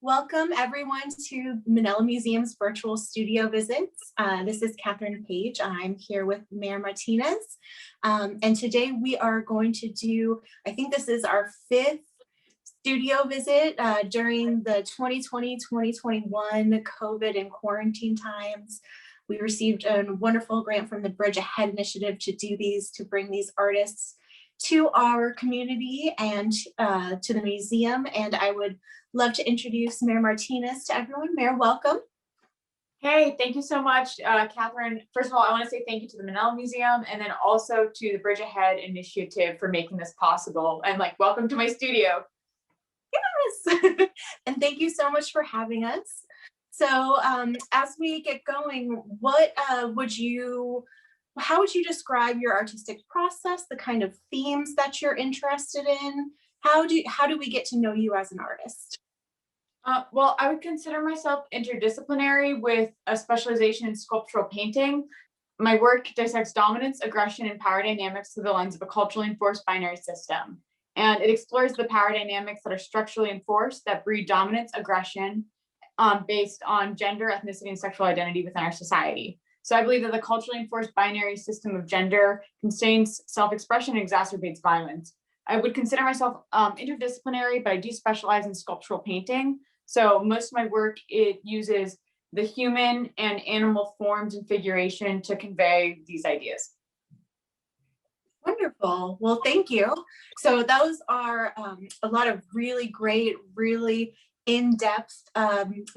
Welcome everyone to Mennello Museum's virtual studio visits. This is Katherine Page. I'm here with Mär Martinez. And today we are going to do, I think this is our 5th studio visit during the 2020-2021 COVID and quarantine times. We received a wonderful grant from the Bridge Ahead initiative to do these, to bring these artists to our community and to the museum. And I would love to introduce Mär Martinez to everyone. Mär, welcome. Hey, thank you so much, Katherine. First of all, I want to say thank you to the Mennello Museum and then also to the Bridge Ahead initiative for making this possible. And welcome to my studio. Yes, and thank you so much for having us. So as we get going, how would you describe your artistic process, the kind of themes that you're interested in? How do we get to know you as an artist? Well, I would consider myself interdisciplinary with a specialization in sculptural painting. My work dissects dominance, aggression, and power dynamics through the lens of a culturally enforced binary system. And it explores the power dynamics that are structurally enforced that breed dominance, aggression, based on gender, ethnicity, and sexual identity within our society. So I believe that the culturally enforced binary system of gender constrains self-expression and exacerbates violence. I would consider myself interdisciplinary, but I do specialize in sculptural painting. So most of my work, it uses the human and animal forms and figuration to convey these ideas. Wonderful. Well, thank you. So those are a lot of really great, really in-depth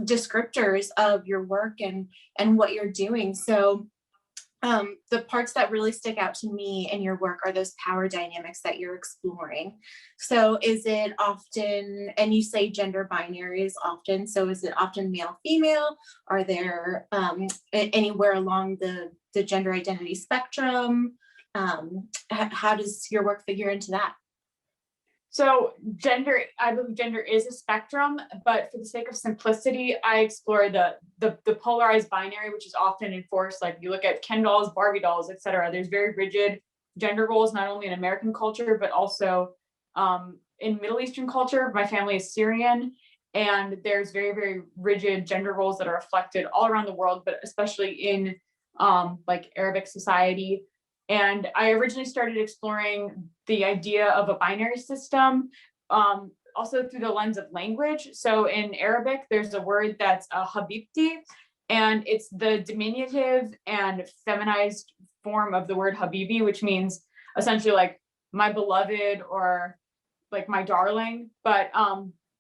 descriptors of your work and what you're doing. So the parts that really stick out to me in your work are those power dynamics that you're exploring. So is it often, and you say gender binaries often, so is it often male, female? Are there anywhere along the gender identity spectrum? How does your work figure into that? So I believe gender is a spectrum, but for the sake of simplicity, I explore the polarized binary, which is often enforced. Like you look at Ken dolls, Barbie dolls, etc. There's very rigid gender roles, not only in American culture, but also in Middle Eastern culture. My family is Syrian, and there's very, very rigid gender roles that are reflected all around the world, but especially in Arabic society. And I originally started exploring the idea of a binary system, also through the lens of language. So in Arabic, there's a word that's habibti, and it's the diminutive and feminized form of the word habibi, which means essentially like my beloved or like my darling. But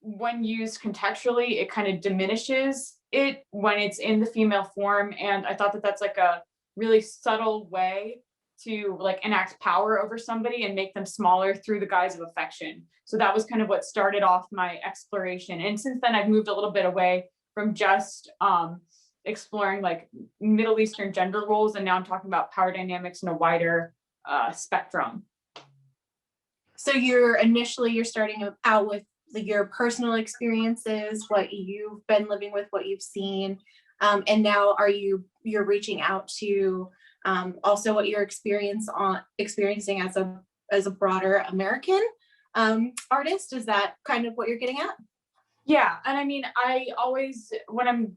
when used contextually, it kind of diminishes it when it's in the female form. And I thought that that's like a really subtle way to enact power over somebody and make them smaller through the guise of affection. So that was kind of what started off my exploration. And since then I've moved a little bit away from just exploring Middle Eastern gender roles. And now I'm talking about power dynamics in a wider spectrum. So you're starting out with your personal experiences, what you've been living with, what you've seen. And now you're reaching out to also what you're experiencing as a broader American artist. Is that kind of what you're getting at? Yeah, and I mean, I always, when I'm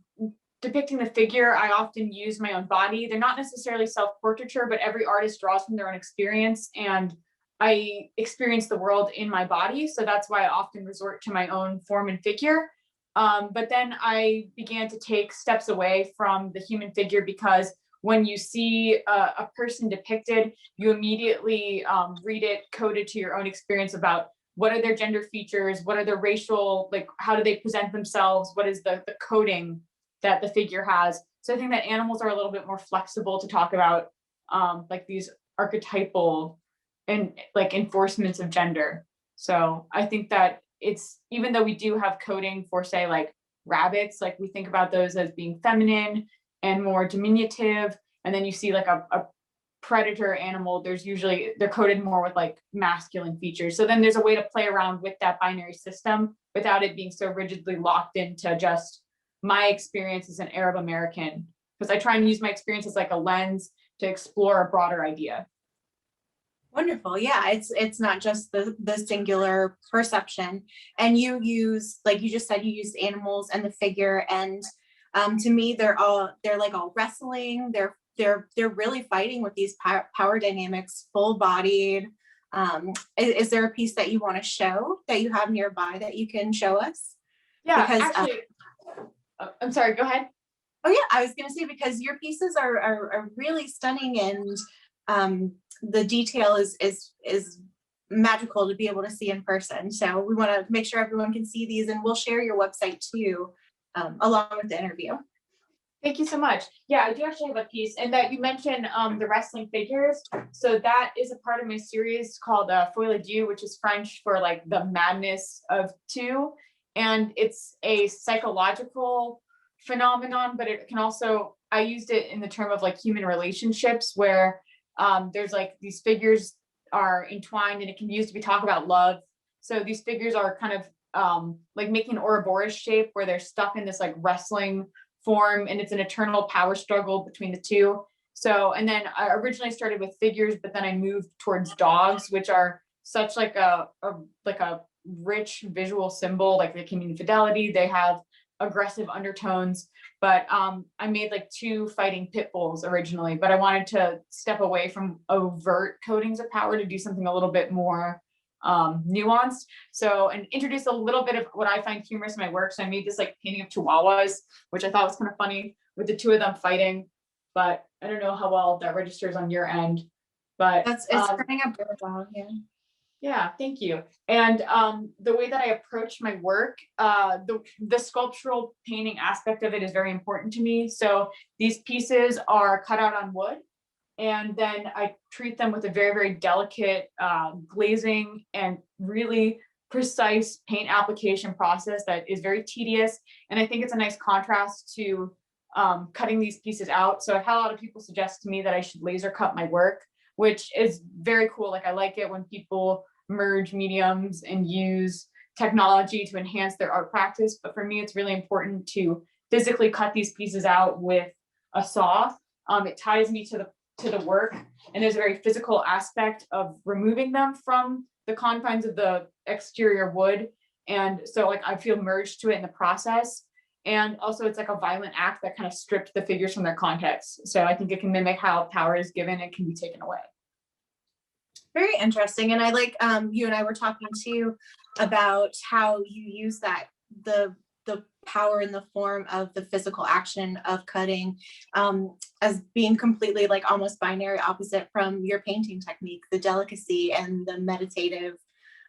depicting the figure, I often use my own body. They're not necessarily self-portraiture, but every artist draws from their own experience, and I experience the world in my body. So that's why I often resort to my own form and figure. But then I began to take steps away from the human figure, because when you see a person depicted, you immediately read it coded to your own experience about what are their gender features, what are their racial, how do they present themselves, what is the coding that the figure has. So I think that animals are a little bit more flexible to talk about these archetypal and enforcements of gender. So I think that it's, even though we do have coding for say rabbits, we think about those as being feminine and more diminutive, and then you see a predator animal, they're coded more with masculine features. So then there's a way to play around with that binary system without it being so rigidly locked into just my experience as an Arab American, because I try and use my experience as a lens to explore a broader idea. Wonderful. Yeah, it's not just the singular perception. And you use, like you just said, you used animals and the figure. And to me, they're like all wrestling. They're really fighting with these power dynamics, full bodied. Is there a piece that you want to show that you have nearby that you can show us? Yeah, Because actually, I'm sorry, go ahead. oh yeah, I was going to say, because your pieces are really stunning, and the detail is magical to be able to see in person. So we want to make sure everyone can see these, and we'll share your website too, along with the interview. Thank you so much. Yeah, I do actually have a piece, and that you mentioned the wrestling figures. So that is a part of my series called Foila Dew, which is French for like the madness of two. And it's a psychological phenomenon, but it can also, I used it in the term of like human relationships where there's like these figures are entwined and it can be used to be talk about love. So these figures are kind of like making an Ouroboros shape where they're stuck in this like wrestling form, and it's an eternal power struggle between the two. So, and then I originally started with figures, but then I moved towards dogs, which are such like a rich visual symbol. Like they can mean fidelity, they have aggressive undertones. But I made like two fighting pit bulls originally, but I wanted to step away from overt coatings of power to do something a little bit more nuanced. So, and introduce a little bit of what I find humorous in my work. So I made this like painting of chihuahuas, which I thought was kind of funny with the two of them fighting, but I don't know how well that registers on your end, but It's turning up really well. Yeah. yeah, thank you. And the way that I approach my work, the sculptural painting aspect of it is very important to me. So these pieces are cut out on wood, and then I treat them with a very, very delicate glazing and really precise paint application process that is very tedious. And I think it's a nice contrast to cutting these pieces out. So I've had a lot of people suggest to me that I should laser cut my work, which is very cool. Like I like it when people merge mediums and use technology to enhance their art practice. But for me, it's really important to physically cut these pieces out with a saw. It ties me to the work, and there's a very physical aspect of removing them from the confines of the exterior wood, and so like I feel merged to it in the process. And also it's like a violent act that kind of stripped the figures from their context, so I think it can mimic how power is given and can be taken away. Very interesting. And I like, you and I were talking too about how you use that, the power in the form of the physical action of cutting, as being completely like almost binary opposite from your painting technique, the delicacy and the meditative.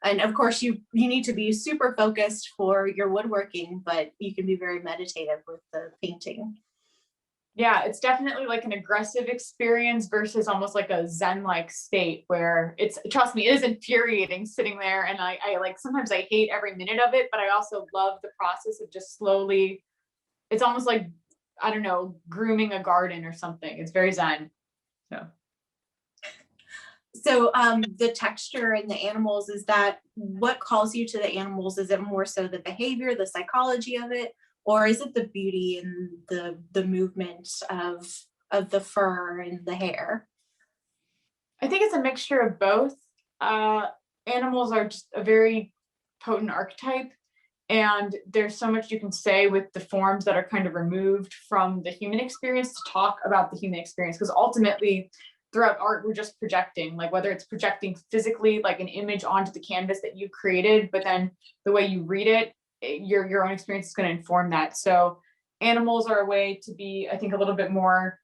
And of course you need to be super focused for your woodworking, but you can be very meditative with the painting. Yeah, it's definitely like an aggressive experience versus almost like a zen-like state where it's, trust me, it is infuriating sitting there. And I like, sometimes I hate every minute of it, but I also love the process of just slowly, it's almost like, I don't know, grooming a garden or something. It's very zen. So. So the texture and the animals, is that what calls you to the animals? Is it more so the behavior, the psychology of it, or is it the beauty and the movement of the fur and the hair? I think it's a mixture of both. Animals are just a very potent archetype, and there's so much you can say with the forms that are kind of removed from the human experience to talk about the human experience, because ultimately throughout art we're just projecting, like whether it's projecting physically like an image onto the canvas that you created, but then the way you read it, your own experience is going to inform that. So animals are a way to be, I think, a little bit more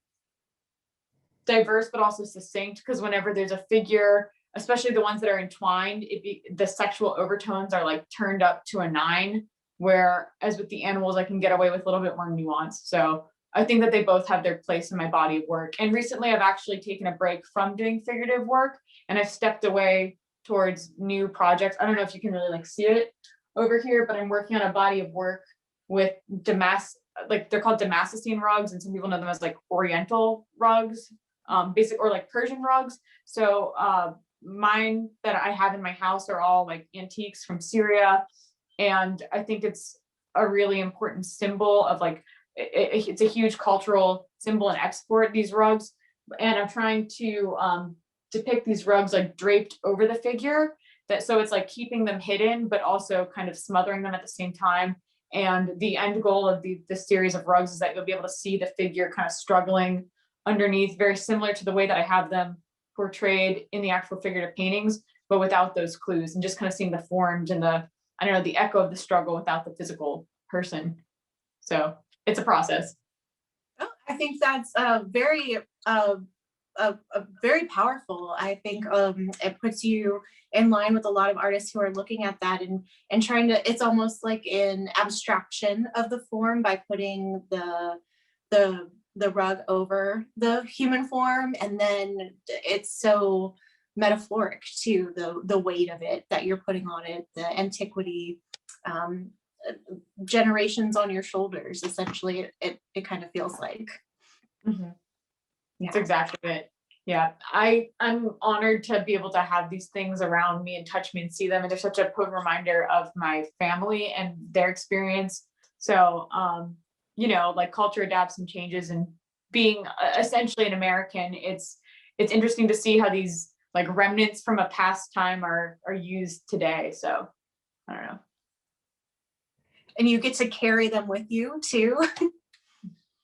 diverse but also succinct, because whenever there's a figure, especially the ones that are entwined, the sexual overtones are like turned up to a 9, whereas with the animals I can get away with a little bit more nuance. So I think that they both have their place in my body of work. And recently I've actually taken a break from doing figurative work, and I've stepped away towards new projects. I don't know if you can really like see it over here, but I'm working on a body of work with like they're called Damascene rugs, and some people know them as like Oriental rugs, basic, or like Persian rugs. So mine that I have in my house are all like antiques from Syria, and I think it's a really important symbol of like it's a huge cultural symbol and export, these rugs. And I'm trying to depict these rugs like draped over the figure, that so it's like keeping them hidden, but also kind of smothering them at the same time. And the end goal of the series of rugs is that you'll be able to see the figure kind of struggling underneath, very similar to the way that I have them portrayed in the actual figurative paintings, but without those clues, and just kind of seeing the forms and the, I don't know, the echo of the struggle without the physical person. So it's a process. Oh, I think that's very very powerful. I think it puts you in line with a lot of artists who are looking at that and trying to, it's almost like an abstraction of the form by putting the rug over the human form, and then it's so metaphoric to the weight of it that you're putting on it, the antiquity, generations on your shoulders, essentially. It kind of feels like. Mm-hmm. Yeah. That's exactly it. Yeah, I'm honored to be able to have these things around me and touch me and see them, and they're such a potent reminder of my family and their experience. So you know, like culture adapts and changes, and being essentially an American, it's interesting to see how these like remnants from a past time are used today. So I don't know. And you get to carry them with you too.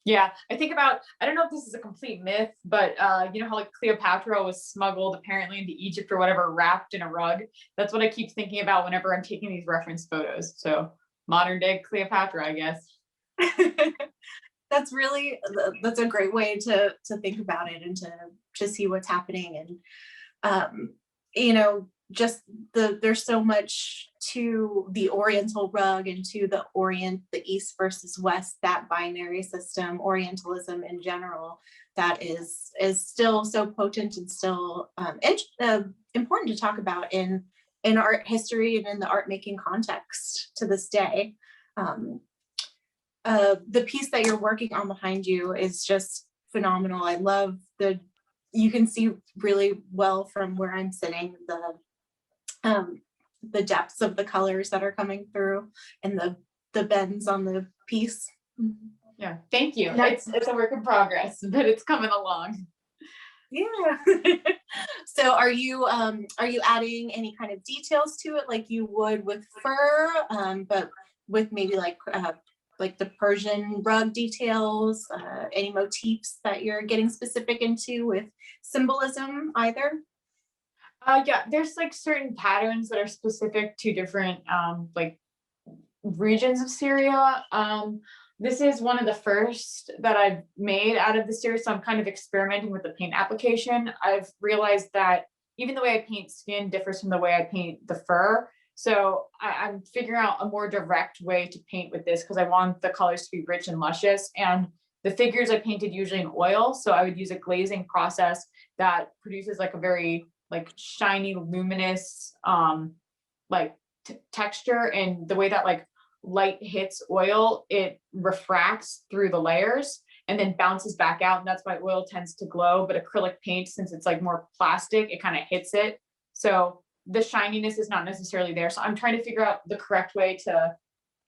Yeah, I think about, I don't know if this is a complete myth, but you know how like Cleopatra was smuggled apparently into Egypt or whatever, wrapped in a rug. That's what I keep thinking about whenever I'm taking these reference photos. So modern day Cleopatra, I guess. That's a great way to think about it, and to see what's happening. And you know, just there's so much to the Oriental rug and to the East versus West, that binary system, Orientalism in general, that is still so potent and still important to talk about in art history and in the art making context to this day. The piece that you're working on behind you is just phenomenal. I love you can see really well from where I'm sitting, the depths of the colors that are coming through, and the bends on the piece. Yeah, thank you. It's a work in progress, but it's coming along. Yeah. So are you adding any kind of details to it like you would with fur, but with maybe like the Persian rug details, any motifs that you're getting specific into with symbolism either? Yeah, there's like certain patterns that are specific to different like regions of Syria. This is one of the first that I've made out of the series, so I'm kind of experimenting with the paint application. I've realized that even the way I paint skin differs from the way I paint the fur. So I'm figuring out a more direct way to paint with this, because I want the colors to be rich and luscious. And the figures I painted usually in oil, so I would use a glazing process that produces like a very like shiny, luminous like texture, and the way that like light hits oil, it refracts through the layers and then bounces back out, and that's why oil tends to glow. But acrylic paint, since it's like more plastic, it kind of hits it, so the shininess is not necessarily there. So I'm trying to figure out the correct way to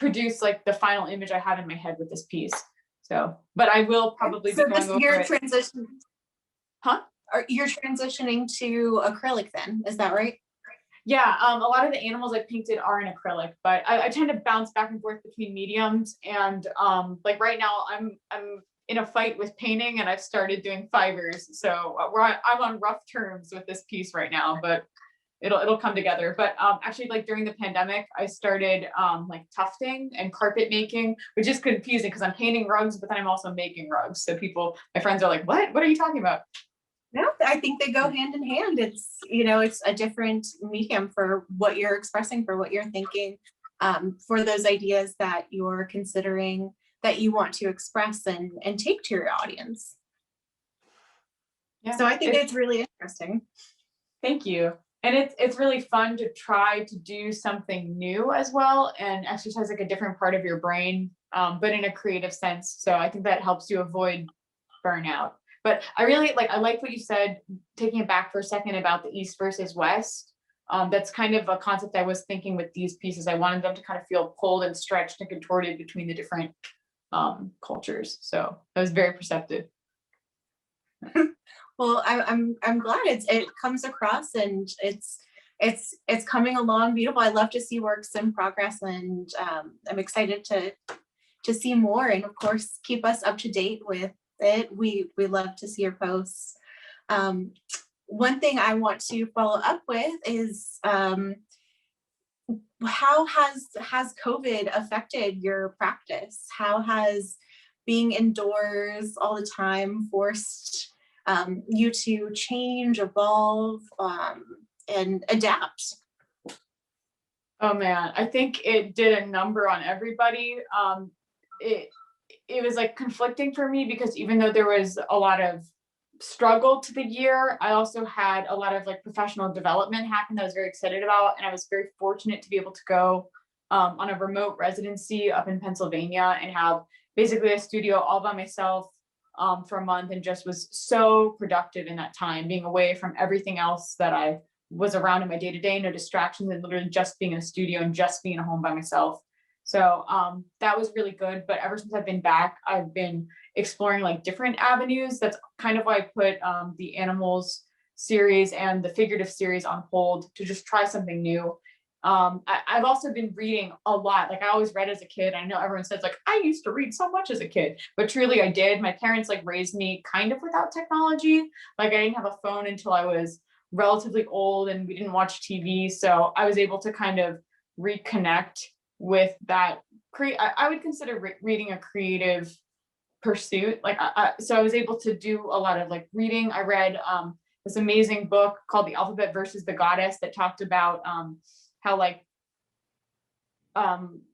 produce like the final image I have in my head with this piece. So, but I will probably be going over it. Transition, huh? You're transitioning to acrylic then, is that right? Yeah, a lot of the animals I painted are in acrylic, but I tend to bounce back and forth between mediums. And like right now, I'm in a fight with painting, and I've started doing fibers. So I'm on rough terms with this piece right now, but it'll come together. But actually, like during the pandemic, I started like tufting and carpet making, which is confusing because I'm painting rugs, but then I'm also making rugs. So my friends are like, what are you talking about? No, I think they go hand in hand. It's, you know, it's a different medium for what you're expressing, for what you're thinking, for those ideas that you're considering, that you want to express and take to your audience. Yeah. So I think it's really interesting. Thank you. And it's really fun to try to do something new as well, and exercise like a different part of your brain, but in a creative sense. So I think that helps you avoid burnout. But I like what you said, taking it back for a second about the East versus West. That's kind of a concept I was thinking with these pieces. I wanted them to kind of feel pulled and stretched and contorted between the different cultures. So that was very perceptive. Well, I'm glad it comes across, and it's coming along beautiful. I love to see works in progress, and I'm excited to see more, and of course keep us up to date with it. We love to see your posts. Um, One thing I want to follow up with is how has COVID affected your practice? How has being indoors all the time forced you to change, evolve, and adapt? Oh man, I think it did a number on everybody. It it was like conflicting for me because even though there was a lot of struggle to the year, I also had a lot of like professional development happen that I was very excited about, and I was very fortunate to be able to go on a remote residency up in Pennsylvania and have basically a studio all by myself for a month, and just was so productive in that time, being away from everything else that I was around in my day to day, no distractions, and literally just being in a studio and just being at home by myself. So that was really good. But ever since I've been back, I've been exploring like different avenues. That's kind of why I put the animals series and the figurative series on hold to just try something new. I've also been reading a lot. Like I always read as a kid. I know everyone says like I used to read so much as a kid, but truly I did. My parents like raised me kind of without technology. Like I didn't have a phone until I was relatively old, and we didn't watch TV. So I was able to kind of reconnect with that. I would consider reading a creative pursuit. Like so I was able to do a lot of like reading. I read this amazing book called The Alphabet versus the Goddess that talked about how like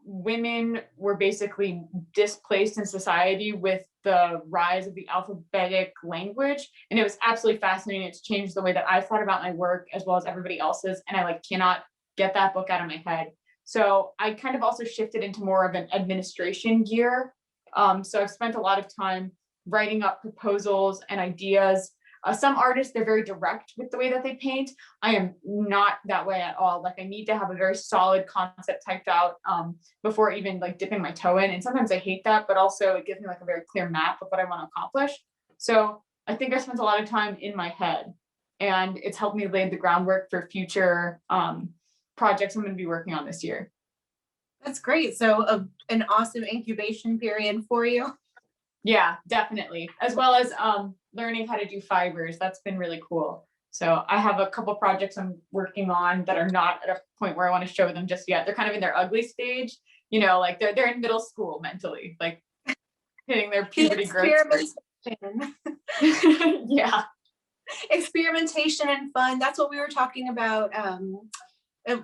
women were basically displaced in society with the rise of the alphabetic language, and it was absolutely fascinating. It's changed the way that I thought about my work as well as everybody else's, and I like cannot get that book out of my head. So I kind of also shifted into more of an administration gear. So I've spent a lot of time writing up proposals and ideas. Some artists, they're very direct with the way that they paint. I am not that way at all. Like I need to have a very solid concept typed out before even like dipping my toe in. And sometimes I hate that, but also it gives me like a very clear map of what I want to accomplish. So I think I spent a lot of time in my head, and it's helped me lay the groundwork for future projects I'm going to be working on this year. That's great. So an awesome incubation period for you. Yeah, definitely. As well as learning how to do fibers. That's been really cool. So I have a couple projects I'm working on that are not at a point where I want to show them just yet. They're kind of in their ugly stage, you know, like they're in middle school mentally, like hitting their puberty growth. Yeah. Experimentation and fun. That's what we were talking about.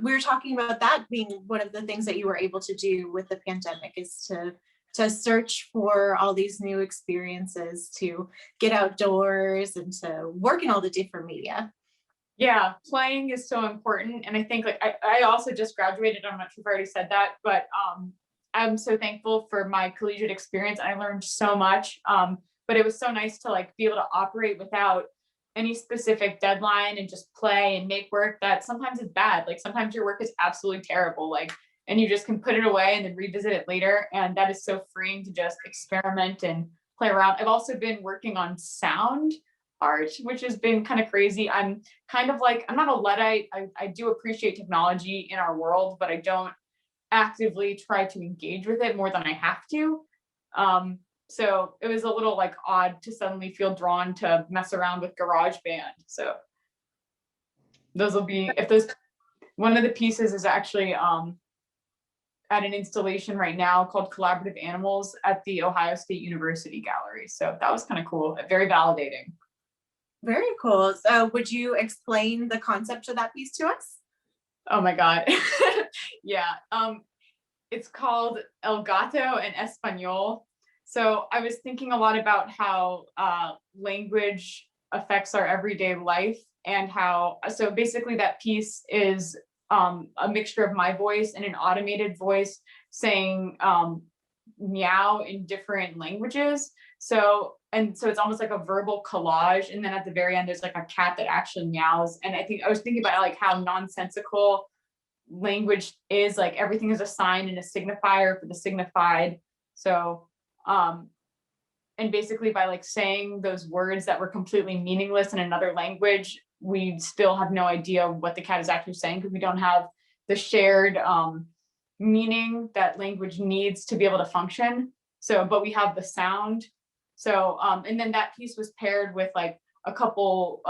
We were talking about that being one of the things that you were able to do with the pandemic, is to search for all these new experiences, to get outdoors and to work in all the different media. Yeah, playing is so important. And I think like I also just graduated. I'm not sure if I already said that, but I'm so thankful for my collegiate experience. I learned so much. But it was so nice to like be able to operate without any specific deadline and just play and make work that sometimes is bad. Like sometimes your work is absolutely terrible. Like, and you just can put it away and then revisit it later. And that is so freeing to just experiment and play around. I've also been working on sound art, which has been kind of crazy. I'm kind of like, I'm not a Luddite. I do appreciate technology in our world, but I don't actively try to engage with it more than I have to. So it was a little like odd to suddenly feel drawn to mess around with GarageBand. So those will be, if those, one of the pieces is actually at an installation right now called Collaborative Animals at the Ohio State University Gallery. So that was kind of cool, very validating. Very cool. So would you explain the concept of that piece to us? Oh my God. Yeah. It's called El Gato en Espanol. So I was thinking a lot about how language affects our everyday life, and how, so basically that piece is a mixture of my voice and an automated voice saying meow in different languages. So it's almost like a verbal collage. And then at the very end, there's like a cat that actually meows. And I was thinking about like how nonsensical language is, like everything is a sign and a signifier for the signified. So and basically by like saying those words that were completely meaningless in another language, we still have no idea what the cat is actually saying because we don't have the shared meaning that language needs to be able to function. So, but we have the sound. So, and then that piece was paired with like a couple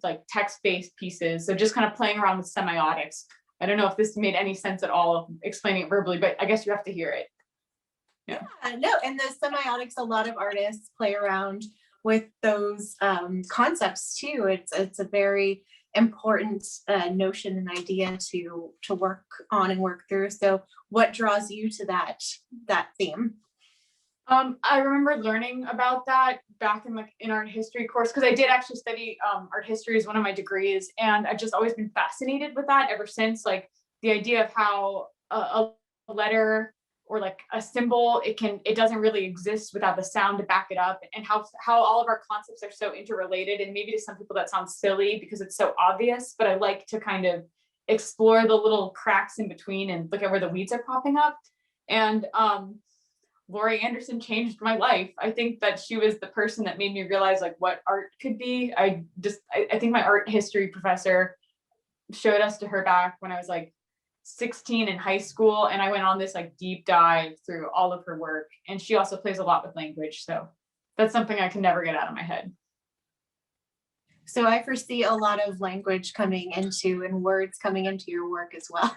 like text-based pieces. So just kind of playing around with semiotics. I don't know if this made any sense at all explaining it verbally, but I guess you have to hear it. Yeah, no, and the semiotics, a lot of artists play around with those concepts too. It's a very important notion and idea to work on and work through. So what draws you to that theme? I remember learning about that back in like in art history course, because I did actually study art history as one of my degrees, and I've just always been fascinated with that ever since. Like the idea of how a letter or like a symbol, it doesn't really exist without the sound to back it up, and how all of our concepts are so interrelated. And maybe to some people that sounds silly because it's so obvious, but I like to kind of explore the little cracks in between and look at where the weeds are popping up. And Laurie Anderson changed my life. I think that she was the person that made me realize like what art could be. I think my art history professor showed us to her back when I was like 16 in high school, and I went on this like deep dive through all of her work. And she also plays a lot with language, so that's something I can never get out of my head. So I foresee a lot of language coming into and words coming into your work as well.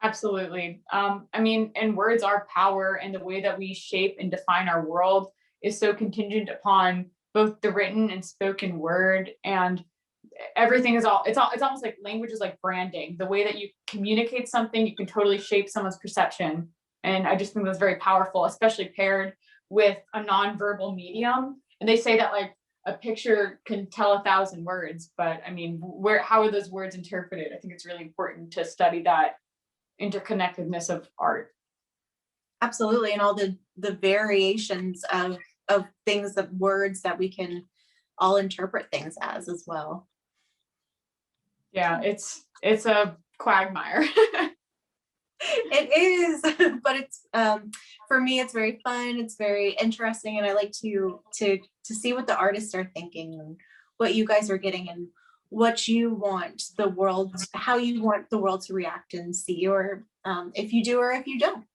Absolutely. I mean, and words are power, and the way that we shape and define our world is so contingent upon both the written and spoken word. And everything is it's almost like language is like branding. The way that you communicate something, you can totally shape someone's perception. And I just think that's very powerful, especially paired with a nonverbal medium. And they say that like a picture can tell 1,000 words, but I mean, how are those words interpreted? I think it's really important to study that interconnectedness of art. Absolutely, and all the variations of things, of words that we can all interpret things as well. Yeah, it's a quagmire. It is, but it's for me, it's very fun. It's very interesting, and I like to see what the artists are thinking and what you guys are getting and what you want the world, how you want the world to react and see, or if you do or if you don't.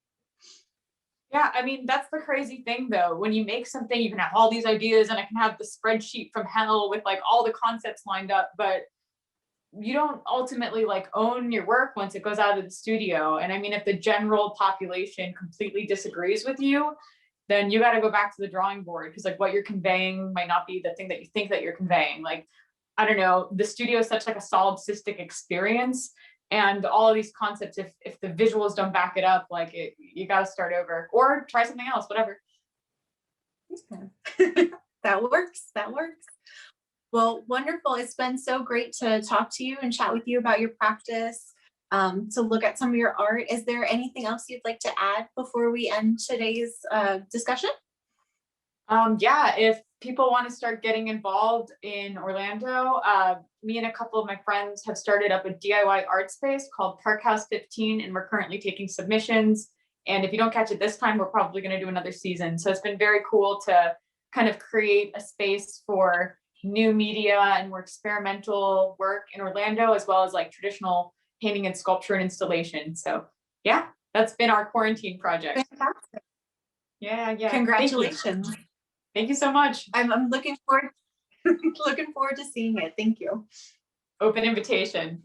Yeah, I mean, that's the crazy thing though. When you make something, you can have all these ideas, and I can have the spreadsheet from hell with like all the concepts lined up, but you don't ultimately like own your work once it goes out of the studio. And I mean, if the general population completely disagrees with you, then you got to go back to the drawing board, because like what you're conveying might not be the thing that you think that you're conveying. Like, I don't know, the studio is such like a solipsistic experience, and all of these concepts, if the visuals don't back it up, like you got to start over or try something else, whatever. That works. Well, wonderful. It's been so great to talk to you and chat with you about your practice, to look at some of your art. Is there anything else you'd like to add before we end today's discussion? Yeah, if people want to start getting involved in Orlando, me and a couple of my friends have started up a DIY art space called Park House 15, and we're currently taking submissions. And if you don't catch it this time, we're probably going to do another season. So it's been very cool to kind of create a space for new media and more experimental work in Orlando, as well as like traditional painting and sculpture and installation. So yeah, that's been our quarantine project. Fantastic. Yeah. Congratulations. Thank you so much. I'm looking forward to seeing it. Thank you. Open invitation.